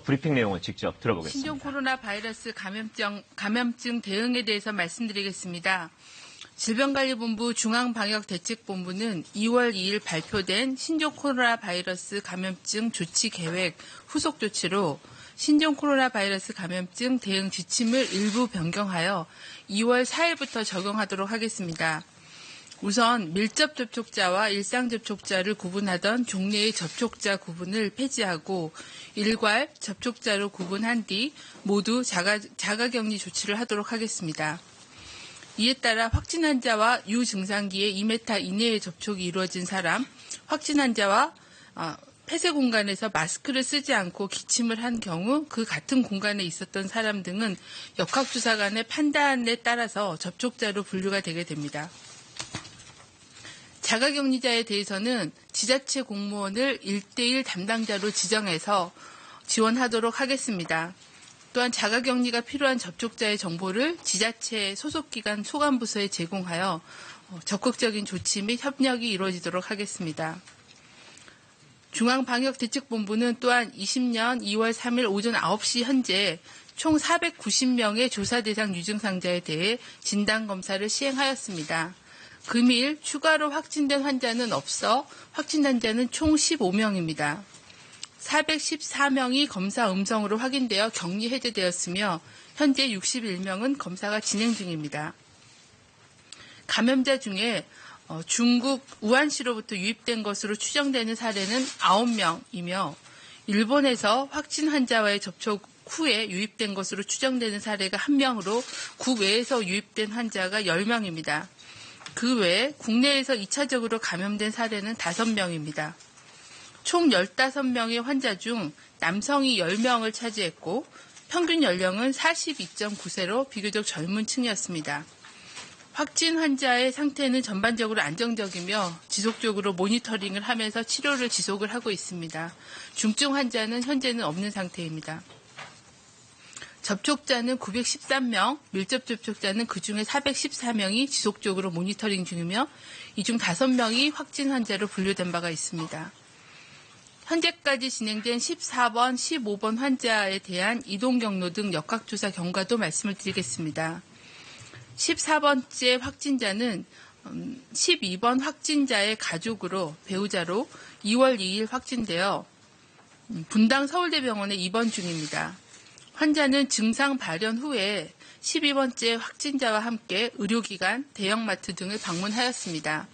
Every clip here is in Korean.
브리핑 내용을 직접 들어보겠습니다. 신종 코로나 바이러스 감염증 대응에 대해서 말씀드리겠습니다. 질병관리본부 중앙방역대책본부는 2월 2일 발표된 신종 코로나 바이러스 감염증 조치 계획 후속 조치로 신종 코로나 바이러스 감염증 대응 지침을 일부 변경하여 2월 4일부터 적용하도록 하겠습니다. 우선 밀접 접촉자와 일상 접촉자를 구분하던 종래의 접촉자 구분을 폐지하고 일괄 접촉자로 구분한 뒤 모두 자가격리 조치를 하도록 하겠습니다. 이에 따라 확진 환자와 유증상기의 2m 이내의 접촉이 이루어진 사람, 확진 환자와 폐쇄 공간에서 마스크를 쓰지 않고 기침을 한 경우 그 같은 공간에 있었던 사람 등은 역학조사관의 판단에 따라서 접촉자로 분류가 되게 됩니다. 자가격리자에 대해서는 지자체 공무원을 1대1 담당자로 지정해서 지원하도록 하겠습니다. 또한 자가격리가 필요한 접촉자의 정보를 지자체 소속기관 소관부서에 제공하여 적극적인 조치 및 협력이 이루어지도록 하겠습니다. 중앙방역대책본부는 또한 20년 2월 3일 오전 9시 현재 총 490명의 조사 대상 유증상자에 대해 진단검사를 시행하였습니다. 금일 추가로 확진된 환자는 없어 확진 환자는 총 15명입니다. 414명이 검사 음성으로 확인되어 격리 해제되었으며 현재 61명은 검사가 진행 중입니다. 감염자 중에 중국 우한시로부터 유입된 것으로 추정되는 사례는 9명이며 일본에서 확진 환자와의 접촉 후에 유입된 것으로 추정되는 사례가 1명으로 국외에서 유입된 환자가 10명입니다. 그 외에 국내에서 2차적으로 감염된 사례는 5명입니다. 총 15명의 환자 중 남성이 10명을 차지했고 평균 연령은 42.9세로 비교적 젊은 층이었습니다. 확진 환자의 상태는 전반적으로 안정적이며 지속적으로 모니터링을 하면서 치료를 지속을 하고 있습니다. 중증 환자는 현재는 없는 상태입니다. 접촉자는 913명, 밀접 접촉자는 그중에 414명이 지속적으로 모니터링 중이며 이 중 5명이 확진 환자로 분류된 바가 있습니다. 현재까지 진행된 14번, 15번 환자에 대한 이동 경로 등 역학조사 경과도 말씀을 드리겠습니다. 14번째 확진자는 12번 확진자의 가족으로 배우자로 2월 2일 확진되어 분당 서울대병원에 입원 중입니다. 환자는 증상 발현 후에 12번째 확진자와 함께 의료기관, 대형마트 등을 방문하였습니다.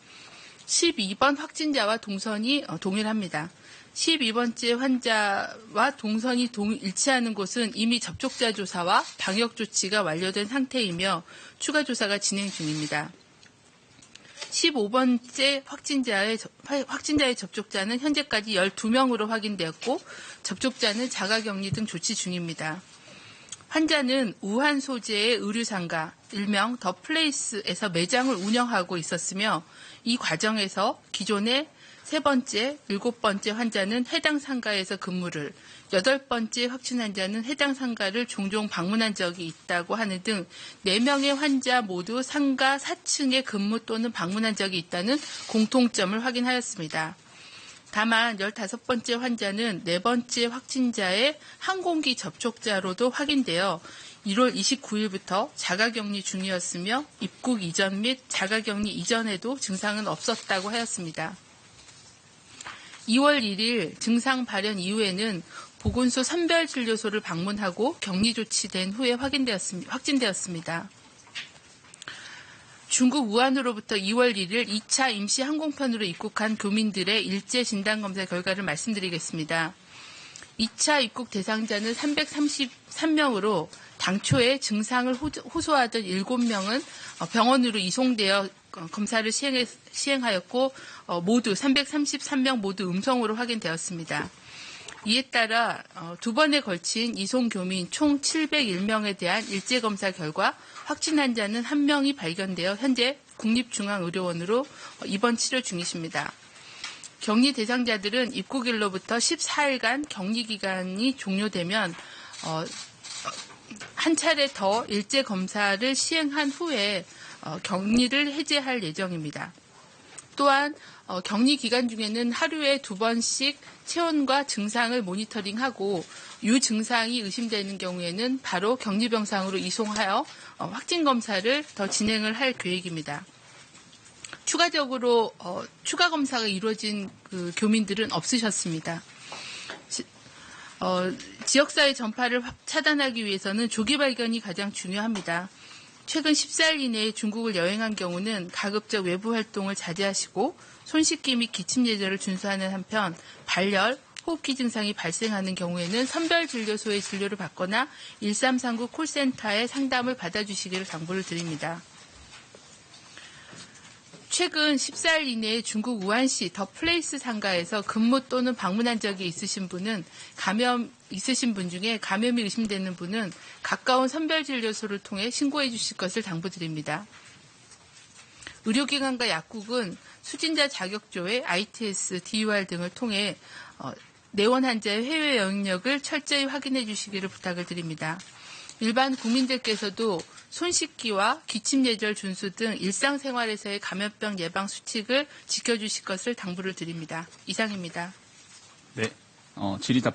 12번 확진자와 동선이 동일합니다. 12번째 환자와 동선이 일치하는 곳은 이미 접촉자 조사와 방역 조치가 완료된 상태이며 추가 조사가 진행 중입니다. 15번째 확진자의 접촉자는 현재까지 12명으로 확인되었고 접촉자는 자가격리 등 조치 중입니다. 환자는 우한 소재의 의류상가, 일명 더 플레이스에서 매장을 운영하고 있었으며 이 과정에서 기존의 3번째, 7번째 환자는 해당 상가에서 근무를, 8번째 확진 환자는 해당 상가를 종종 방문한 적이 있다고 하는 등 4명의 환자 모두 상가 4층에 근무 또는 방문한 적이 있다는 공통점을 확인하였습니다. 다만 15번째 환자는 4번째 확진자의 항공기 접촉자로도 확인되어 1월 29일부터 자가격리 중이었으며 입국 이전 및 자가격리 이전에도 증상은 없었다고 하였습니다. 2월 1일 증상 발현 이후에는 보건소 선별진료소를 방문하고 격리 조치된 후에 확진되었습니다. 중국 우한으로부터 2월 1일 2차 임시 항공편으로 입국한 교민들의 일제 진단검사 결과를 말씀드리겠습니다. 2차 입국 대상자는 333명으로 당초에 증상을 호소하던 7명은 병원으로 이송되어 검사를 시행하였고 모두 333명 모두 음성으로 확인되었습니다. 이에 따라 2번에 걸친 이송 교민 총 701명에 대한 일제검사 결과 확진 환자는 1명이 발견되어 현재 국립중앙의료원으로 입원 치료 중이십니다. 격리 대상자들은 입국일로부터 14일간 격리 기간이 종료되면 한 차례 더 일제검사를 시행한 후에 격리를 해제할 예정입니다. 또한 격리 기간 중에는 하루에 2번씩 체온과 증상을 모니터링하고 이 증상이 의심되는 경우에는 바로 격리병상으로 이송하여 확진 검사를 더 진행을 할 계획입니다. 추가적으로 추가 검사가 이루어진 그 교민들은 없으셨습니다. 지역사회 전파를 차단하기 위해서는 조기 발견이 가장 중요합니다. 최근 14일 이내에 중국을 여행한 경우는 가급적 외부 활동을 자제하시고 손 씻기 및 기침 예절을 준수하는 한편 발열, 호흡기 증상이 발생하는 경우에는 선별진료소의 진료를 받거나 1339 콜센터의 상담을 받아주시기를 당부를 드립니다. 최근 14일 이내에 중국 우한시 더 플레이스 상가에서 근무 또는 방문한 적이 있으신 분은 감염 있으신 분 중에 감염이 의심되는 분은 가까운 선별진료소를 통해 신고해 주실 것을 당부드립니다. 의료기관과 약국은 수진자 자격조회, ITS, DUR 등을 통해 내원 환자의 해외 여행력을 철저히 확인해 주시기를 부탁을 드립니다. 일반 국민들께서도 손 씻기와 기침 예절 준수 등 일상생활에서의 감염병 예방 수칙을 지켜주실 것을 당부를 드립니다. 이상입니다. 네, 질의 답변